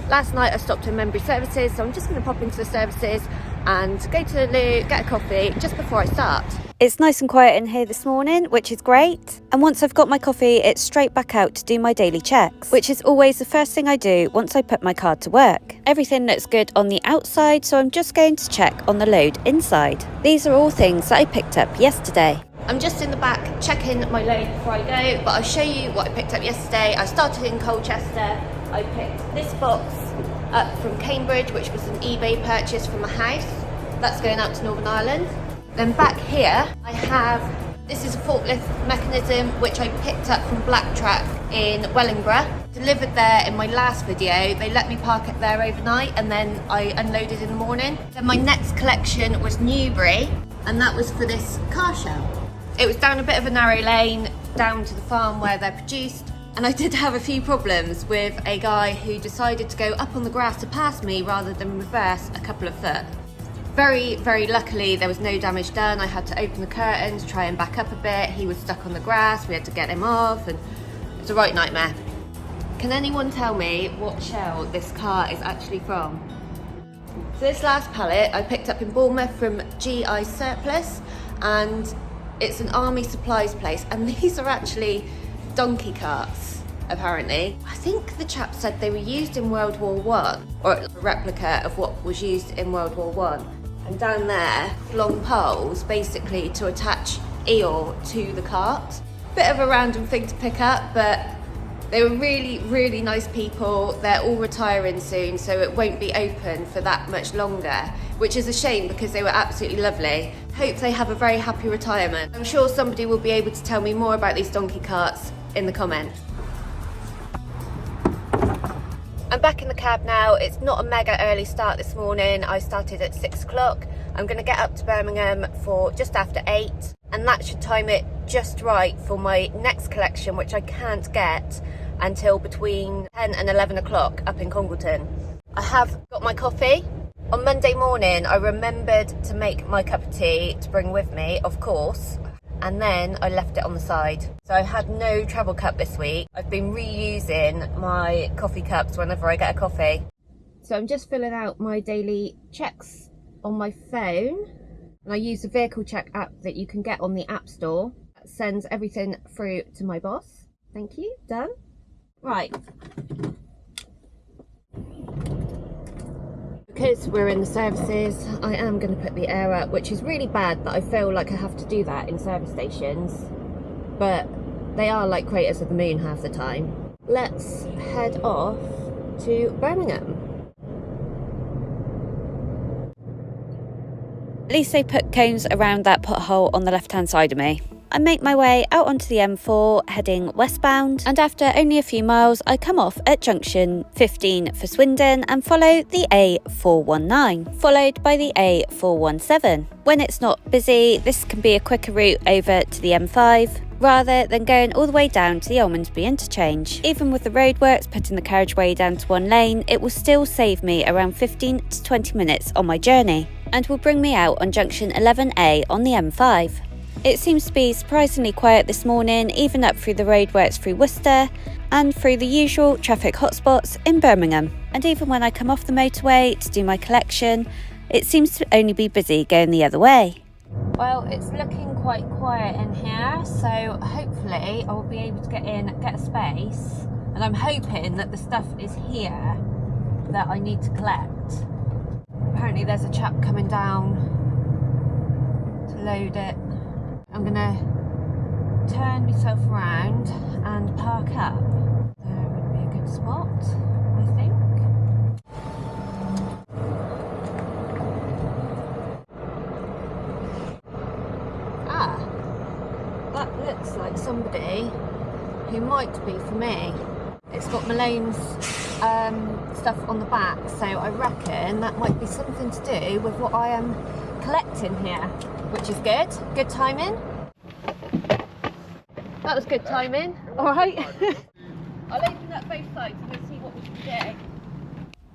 Last night I stopped in Membry Services, so I'm just going to pop into the services and go to the loo, get a coffee just before I start. It's nice and quiet in here this morning, which is great. And once I've got my coffee, it's straight back out to do my daily checks, which is always the first thing I do once I put my car to work. Everything looks good on the outside, so I'm just going to check on the load inside. These are all things that I picked up yesterday. I'm just in the back checking my load before I go, but I'll show you what I picked up yesterday. I started in Colchester. I picked this box up from Cambridge, which was an eBay purchase from a house. That's going out to Northern Ireland. Then back here, I have, this is a forklift mechanism, which I picked up from Blacktrack in Wellingborough. Delivered there in my last video. They let me park it there overnight and then I unloaded in the morning. Then my next collection was Newbury, and that was for this car show. It was down a bit of a narrow lane, down to the farm where they're produced. And I did have a few problems with a guy who decided to go up on the grass to pass me rather than reverse a couple of foot. Very, very luckily there was no damage done. I had to open the curtains, try and back up a bit. He was stuck on the grass, we had to get him off, and it's a right nightmare. Can anyone tell me what shell this car is actually from? So this last pallet I picked up in Bournemouth from GI Surplus, and it's an army supplies place, and these are actually donkey carts, apparently. I think the chap said they were used in World War I, or a replica of what was used in World War I. And down there, long poles, basically to attach eel to the cart. Bit of a random thing to pick up, but they were really, really nice people. They're all retiring soon, so it won't be open for that much longer, which is a shame because they were absolutely lovely. Hope they have a very happy retirement. I'm sure somebody will be able to tell me more about these donkey carts in the comments. I'm back in the cab now. It's not a mega early start this morning. I started at 6 o'clock. I'm going to get up to Birmingham for just after 8, and that should time it just right for my next collection, which I can't get until between 10 and 11 o'clock up in Congleton. I have got my coffee. On Monday morning, I remembered to make my cup of tea to bring with me, of course, and then I left it on the side. So I've had no travel cup this week. I've been reusing my coffee cups whenever I get a coffee. So I'm just filling out my daily checks on my phone, and I use the vehicle check app that you can get on the App Store. That sends everything through to my boss. Thank you, done. Right. Because we're in the services, I am going to put the air up, which is really bad that I feel like I have to do that in service stations, but they are like craters of the moon half the time. Let's head off to Birmingham. At least they put cones around that pothole on the left-hand side of me. I make my way out onto the M4 heading westbound, and after only a few miles I come off at junction 15 for Swindon and follow the A419, followed by the A417. When it's not busy, this can be a quicker route over to the M5 rather than going all the way down to the Almondsbury interchange. Even with the roadworks putting the carriageway down to one lane, it will still save me around 15 to 20 minutes on my journey and will bring me out on junction 11A on the M5. It seems to be surprisingly quiet this morning, even up through the roadworks through Worcester and through the usual traffic hotspots in Birmingham. And even when I come off the motorway to do my collection, it seems to only be busy going the other way. Well, it's looking quite quiet in here, so hopefully I will be able to get in, get a space, and I'm hoping that the stuff is here that I need to collect. Apparently there's a chap coming down to load it. I'm gonna turn myself around and park up. There would be a good spot, I think. Ah, that looks like somebody who might be for me. It's got Malone's stuff on the back, so I reckon that might be something to do with what I am collecting here, which is good. Good timing. That was good timing. All right. I'll open up both sides and we'll see what we can do.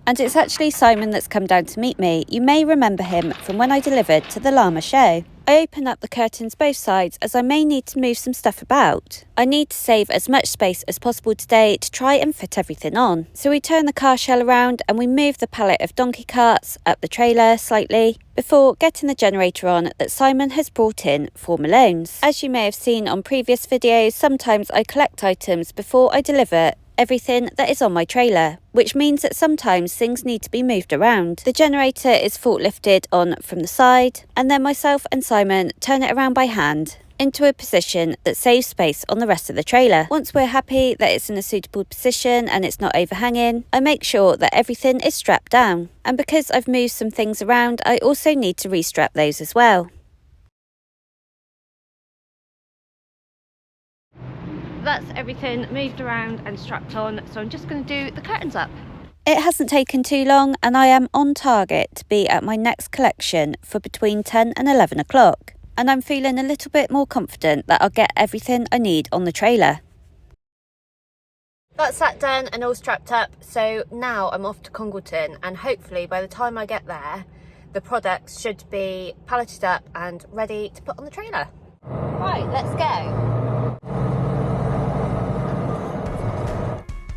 And it's actually Simon that's come down to meet me. You may remember him from when I delivered to the llama show. I open up the curtains both sides as I may need to move some stuff about. I need to save as much space as possible today to try and fit everything on. So we turn the car shell around and we move the pallet of donkey carts up the trailer slightly before getting the generator on that Simon has brought in for Malone's. As you may have seen on previous videos, sometimes I collect items before I deliver everything that is on my trailer, which means that sometimes things need to be moved around. The generator is forklifted on from the side, and then myself and Simon turn it around by hand into a position that saves space on the rest of the trailer. Once we're happy that it's in a suitable position and it's not overhanging, I make sure that everything is strapped down. And because I've moved some things around, I also need to restrap those as well. That's everything moved around and strapped on, so I'm just going to do the curtains up. It hasn't taken too long and I am on target to be at my next collection for between 10 and 11 o'clock. And I'm feeling a little bit more confident that I'll get everything I need on the trailer. That's that done and all strapped up, so now I'm off to Congleton, and hopefully by the time I get there, the products should be palleted up and ready to put on the trailer. Right, let's go.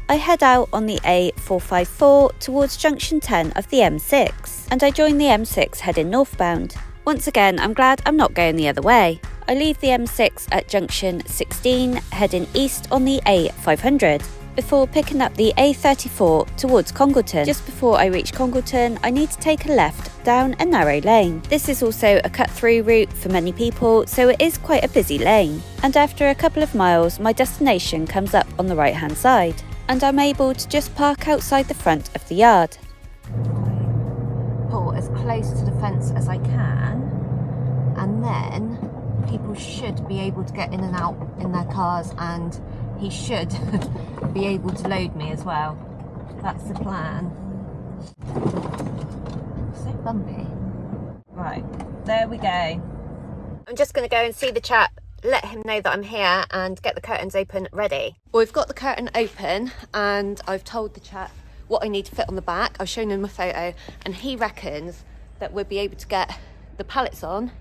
I head out on the A454 towards junction 10 of the M6, and I join the M6 heading northbound. Once again, I'm glad I'm not going the other way. I leave the M6 at junction 16, heading east on the A500, before picking up the A34 towards Congleton. Just before I reach Congleton, I need to take a left down a narrow lane. This is also a cut-through route for many people, so it is quite a busy lane. And after a couple of miles, my destination comes up on the right-hand side, and I'm able to just park outside the front of the yard. Pull as close to the fence as I can, and then people should be able to get in and out in their cars, and he should be able to load me as well. That's the plan. So bumpy. Right, there we go. I'm just going to go and see the chap, let him know that I'm here and get the curtains open ready. Well, we've got the curtain open and I've told the chap what I need to fit on the back. I've shown him a photo and he reckons that we'll be able to get the pallets on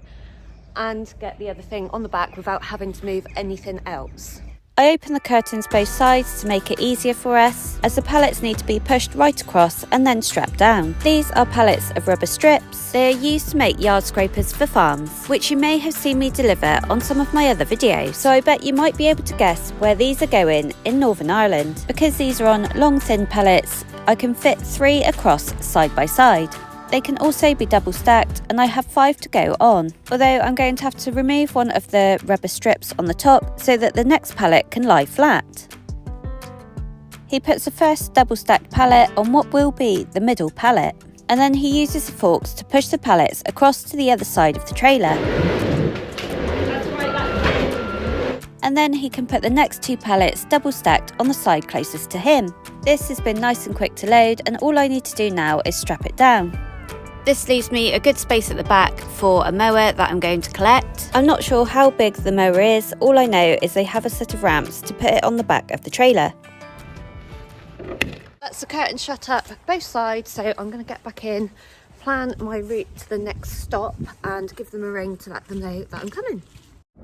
and get the other thing on the back without having to move anything else. I open the curtains both sides to make it easier for us, as the pallets need to be pushed right across and then strapped down. These are pallets of rubber strips. They are used to make yard scrapers for farms, which you may have seen me deliver on some of my other videos. So I bet you might be able to guess where these are going in Northern Ireland. Because these are on long thin pallets, I can fit 3 across side by side. They can also be double stacked, and I have 5 to go on, although I'm going to have to remove one of the rubber strips on the top so that the next pallet can lie flat. He puts the first double stacked pallet on what will be the middle pallet, and then he uses the forks to push the pallets across to the other side of the trailer. And then he can put the next 2 pallets double stacked on the side closest to him. This has been nice and quick to load, and all I need to do now is strap it down. This leaves me a good space at the back for a mower that I'm going to collect. I'm not sure how big the mower is, all I know is they have a set of ramps to put it on the back of the trailer. That's the curtain shut up both sides, so I'm going to get back in, plan my route to the next stop and give them a ring to let them know that I'm coming.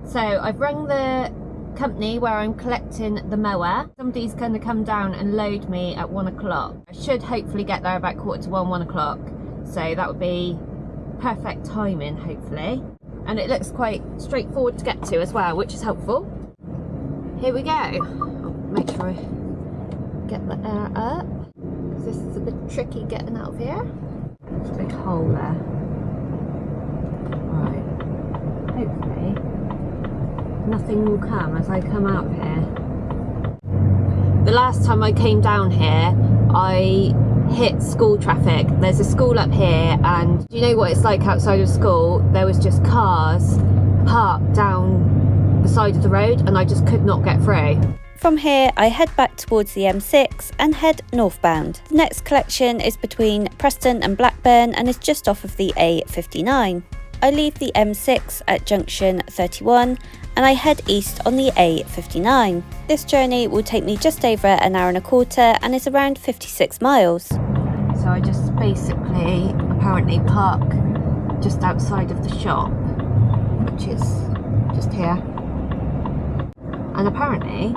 So I've rung the company where I'm collecting the mower. Somebody's going to come down and load me at 1 o'clock. I should hopefully get there about 1:45, 1 o'clock. So that would be perfect timing, hopefully. And it looks quite straightforward to get to as well, which is helpful. Here we go. I'll make sure I get the air up, because this is a bit tricky getting out of here. There's a big hole there. Right. Hopefully nothing will come as I come out of here. The last time I came down here, I hit school traffic. There's a school up here, and do you know what it's like outside of school? There was just cars parked down the side of the road and I just could not get through. From here I head back towards the M6 and head northbound. The next collection is between Preston and Blackburn and is just off of the A59. I leave the M6 at junction 31 and I head east on the A59. This journey will take me just over an hour and a quarter and is around 56 miles. So I just basically apparently park just outside of the shop which is just here. And apparently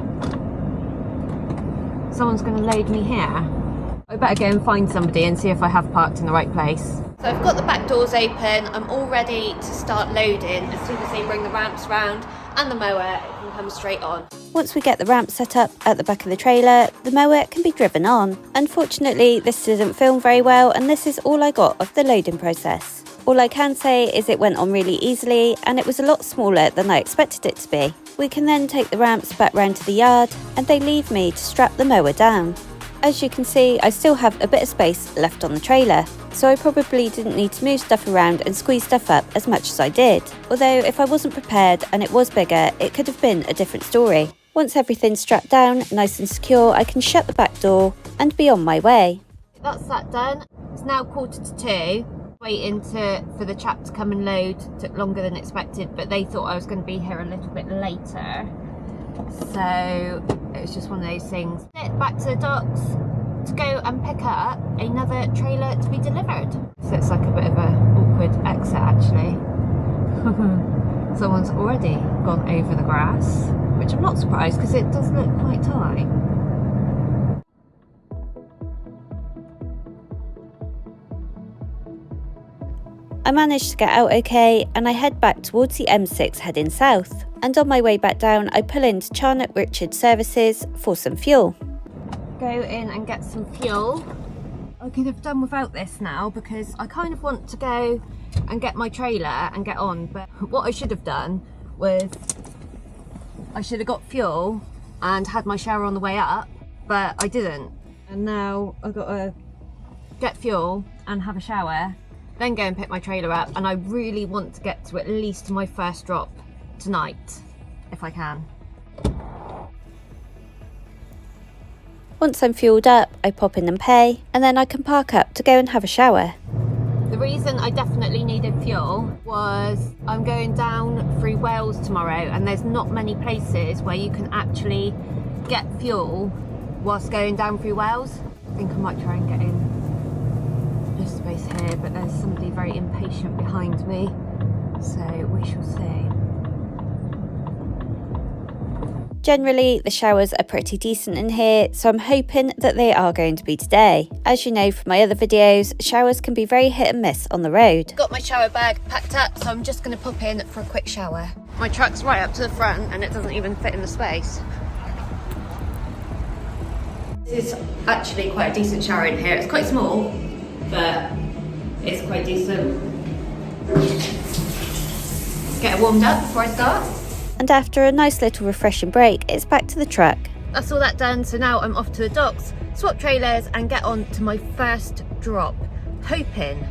someone's going to load me here. I better go and find somebody and see if I have parked in the right place. So I've got the back doors open. I'm all ready to start loading. As soon as they bring the ramps round and the mower, it can come straight on. Once we get the ramp set up at the back of the trailer, the mower can be driven on. Unfortunately, this didn't film very well, and this is all I got of the loading process. All I can say is it went on really easily, and it was a lot smaller than I expected it to be. We can then take the ramps back round to the yard, and they leave me to strap the mower down. As you can see, I still have a bit of space left on the trailer, so I probably didn't need to move stuff around and squeeze stuff up as much as I did. Although if I wasn't prepared and it was bigger, it could have been a different story. Once everything's strapped down, nice and secure, I can shut the back door and be on my way. That's that done. It's now 1:45. Waiting for the chap to come and load. Took longer than expected, but they thought I was going to be here a little bit later. So it was just one of those things. Back to the docks to go and pick up another trailer to be delivered. So it's like a bit of a awkward exit actually. Someone's already gone over the grass, which I'm not surprised because it does look quite tight. I managed to get out okay, and I head back towards the M6 heading south. And on my way back down, I pull into Charnock Richard Services for some fuel. Go in and get some fuel. I could have done without this now because I kind of want to go and get my trailer and get on, but what I should have done was I should have got fuel and had my shower on the way up, but I didn't. And now I've got to get fuel and have a shower, then go and pick my trailer up, and I really want to get to at least my first drop tonight, if I can. Once I'm fueled up, I pop in and pay, and then I can park up to go and have a shower. The reason I definitely needed fuel was I'm going down through Wales tomorrow, and there's not many places where you can actually get fuel whilst going down through Wales. I think I might try and get in this space here, but there's somebody very impatient behind me, so we shall see. Generally, the showers are pretty decent in here, so I'm hoping that they are going to be today. As you know from my other videos, showers can be very hit and miss on the road. Got my shower bag packed up, so I'm just going to pop in for a quick shower. My truck's right up to the front and it doesn't even fit in the space. This is actually quite a decent shower in here. It's quite small, but it's quite decent. Get it warmed up before I start. And after a nice little refreshing break, it's back to the truck. That's all that done, so now I'm off to the docks, swap trailers and get on to my first drop, hoping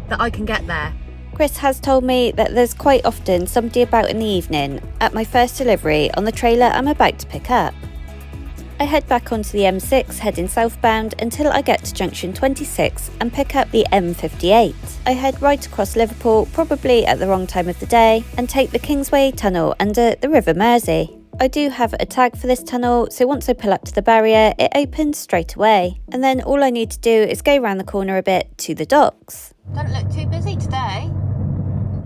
that I can get there. Chris has told me that there's quite often somebody about in the evening at my first delivery on the trailer I'm about to pick up. I head back onto the M6 heading southbound until I get to junction 26 and pick up the M58. I head right across Liverpool, probably at the wrong time of the day, and take the Kingsway tunnel under the River Mersey. I do have a tag for this tunnel, so once I pull up to the barrier, it opens straight away. And then all I need to do is go around the corner a bit to the docks. Don't look too busy today.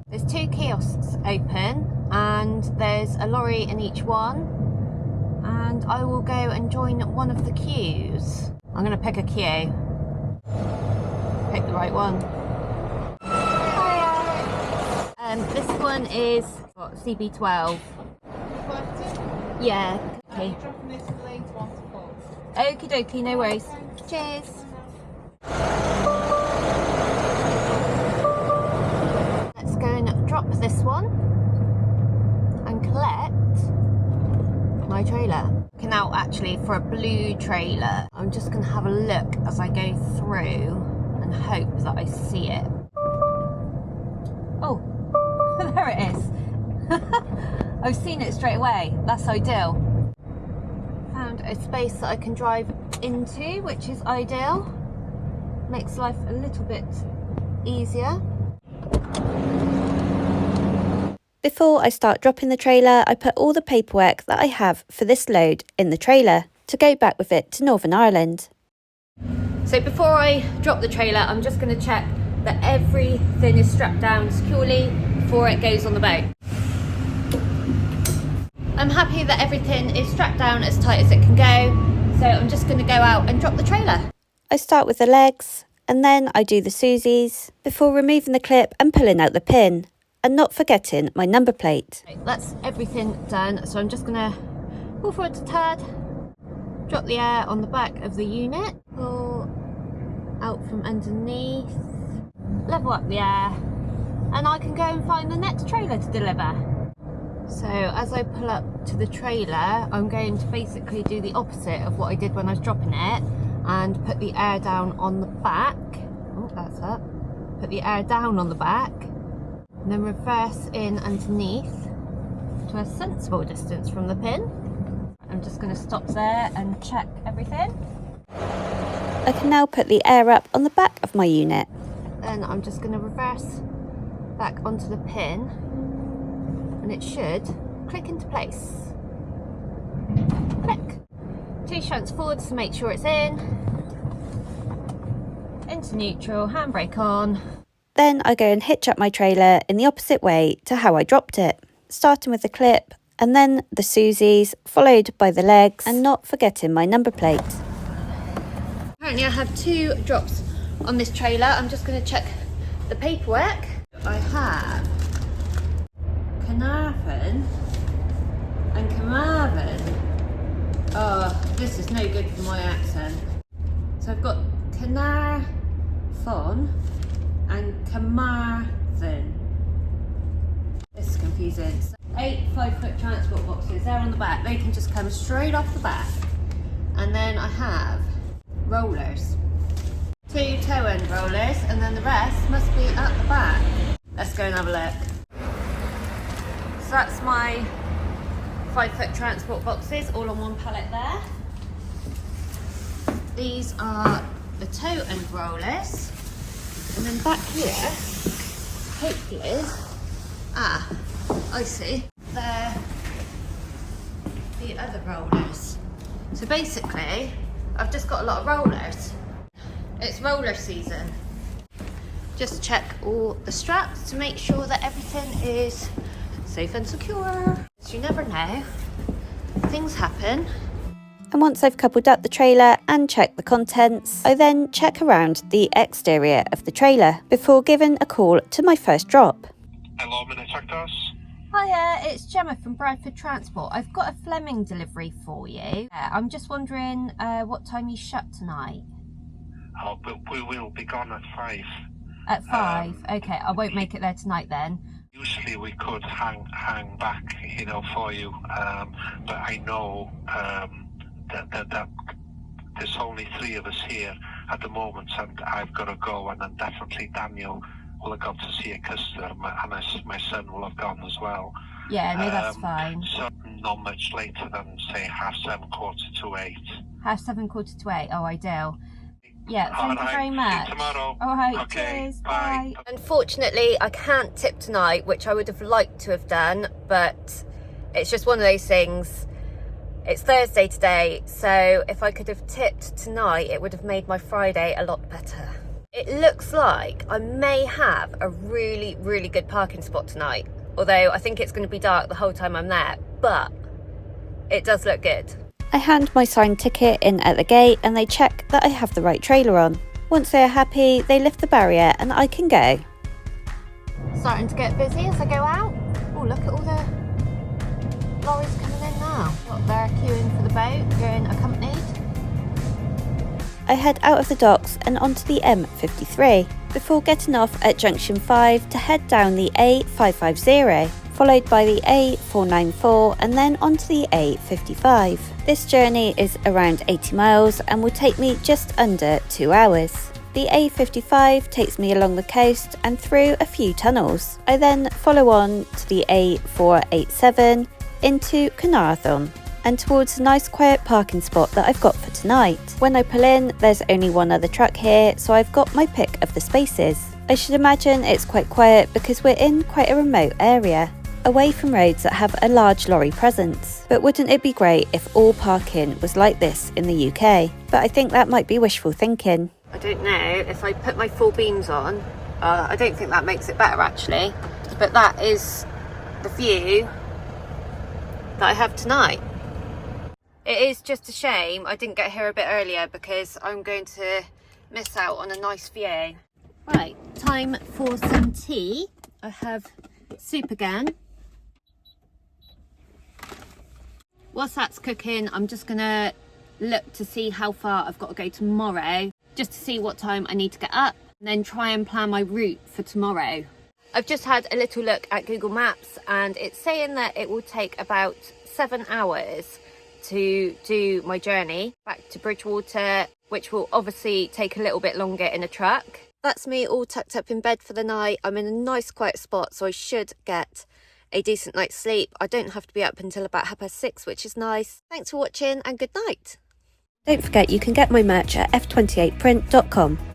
There's 2 kiosks open and there's a lorry in each one. And I will go and join one of the queues. I'm going to pick a queue. Pick the right one. Hiya. This one is what, CB12. Yeah. Okay. Okie dokie, no worries. Cheers. Let's go and drop this one and collect my trailer. Okay, now actually for a blue trailer, I'm just going to have a look as I go through and hope that I see it. Oh, there it is. I've seen it straight away. That's ideal. Found a space that I can drive into, which is ideal. Makes life a little bit easier. Before I start dropping the trailer, I put all the paperwork that I have for this load in the trailer to go back with it to Northern Ireland. So before I drop the trailer, I'm just going to check that everything is strapped down securely before it goes on the boat. I'm happy that everything is strapped down as tight as it can go, so I'm just going to go out and drop the trailer. I start with the legs, and then I do the Susies, before removing the clip and pulling out the pin, and not forgetting my number plate. That's everything done, so I'm just going to pull forward a tad, drop the air on the back of the unit, pull out from underneath, level up the air, and I can go and find the next trailer to deliver. So as I pull up to the trailer, I'm going to basically do the opposite of what I did when I was dropping it and put the air down on the back. Oh, that's up. Put the air down on the back and then reverse in underneath to a sensible distance from the pin. I'm just going to stop there and check everything. I can now put the air up on the back of my unit. Then I'm just going to reverse back onto the pin and it should click into place. Click. 2 shunts forwards to make sure it's in. Into neutral, handbrake on. Then I go and hitch up my trailer in the opposite way to how I dropped it, starting with the clip and then the Susies, followed by the legs, and not forgetting my number plate. Currently I have 2 drops on this trailer. I'm just going to check the paperwork. I have Carnarvon and Carmarthen. Oh, this is no good for my accent. So I've got Carnarvon and Carmarthen. This is confusing. So 8 5-foot transport boxes, they're on the back. They can just come straight off the back. And then I have rollers. 2 toe end rollers, and then the rest must be at the back. Let's go and have a look. So that's my 5-foot transport boxes, all on one pallet there. These are the toe end rollers, and then back here, hopefully, I see, they're the other rollers. So basically, I've just got a lot of rollers. It's roller season. Just check all the straps to make sure that everything is safe and secure. So you never know, things happen. And once I've coupled up the trailer and checked the contents, I then check around the exterior of the trailer before giving a call to my first drop. Hello, Minute Tractors. Hiya, it's Gemma from Bradford Transport. I've got a Fleming delivery for you. I'm just wondering what time you shut tonight. Oh, but we will be gone at 5. At 5? Okay, I won't make it there tonight then. Usually we could hang back, for you. But I know that there's only 3 of us here at the moment, and I've got to go, and then definitely Daniel will have gone to see a customer, and my son will have gone as well. Yeah, no, that's fine. So not much later than, say, 7:30, 7:45. 7:30, 7:45. Oh, ideal. Yeah, thank you very much. See you tomorrow. All right, Okay, cheers, bye. bye. Unfortunately, I can't tip tonight, which I would have liked to have done, but it's just one of those things. It's Thursday today, so if I could have tipped tonight, it would have made my Friday a lot better. It looks like I may have a really, really good parking spot tonight, although I think it's going to be dark the whole time I'm there, but it does look good. I hand my signed ticket in at the gate and they check that I have the right trailer on. Once they are happy, they lift the barrier and I can go. Starting to get busy as I go out. Oh, look at all the lorries coming in now. Look, they're queuing for the boat, going accompanied. I head out of the docks and onto the M53 before getting off at junction 5 to head down the A550, followed by the A494 and then onto the A55. This journey is around 80 miles and will take me just under 2 hours. The A55 takes me along the coast and through a few tunnels. I then follow on to the A487 into Carnarvon and towards a nice quiet parking spot that I've got for tonight. When I pull in, there's only one other truck here, so I've got my pick of the spaces. I should imagine it's quite quiet because we're in quite a remote area, away from roads that have a large lorry presence. But wouldn't it be great if all parking was like this in the UK? But I think that might be wishful thinking. I don't know if I put my full beams on. I don't think that makes it better actually, but that is the view that I have tonight. It is just a shame I didn't get here a bit earlier because I'm going to miss out on a nice view. Right, time for some tea. I have soup again. Whilst that's cooking, I'm just gonna look to see how far I've got to go tomorrow, just to see what time I need to get up, and then try and plan my route for tomorrow. I've just had a little look at Google Maps and it's saying that it will take about 7 hours to do my journey back to Bridgewater, which will obviously take a little bit longer in a truck. That's me all tucked up in bed for the night. I'm in a nice quiet spot, so I should get a decent night's sleep. I don't have to be up until about 6:30, which is nice. Thanks for watching and good night. Don't forget you can get my merch at f28print.com.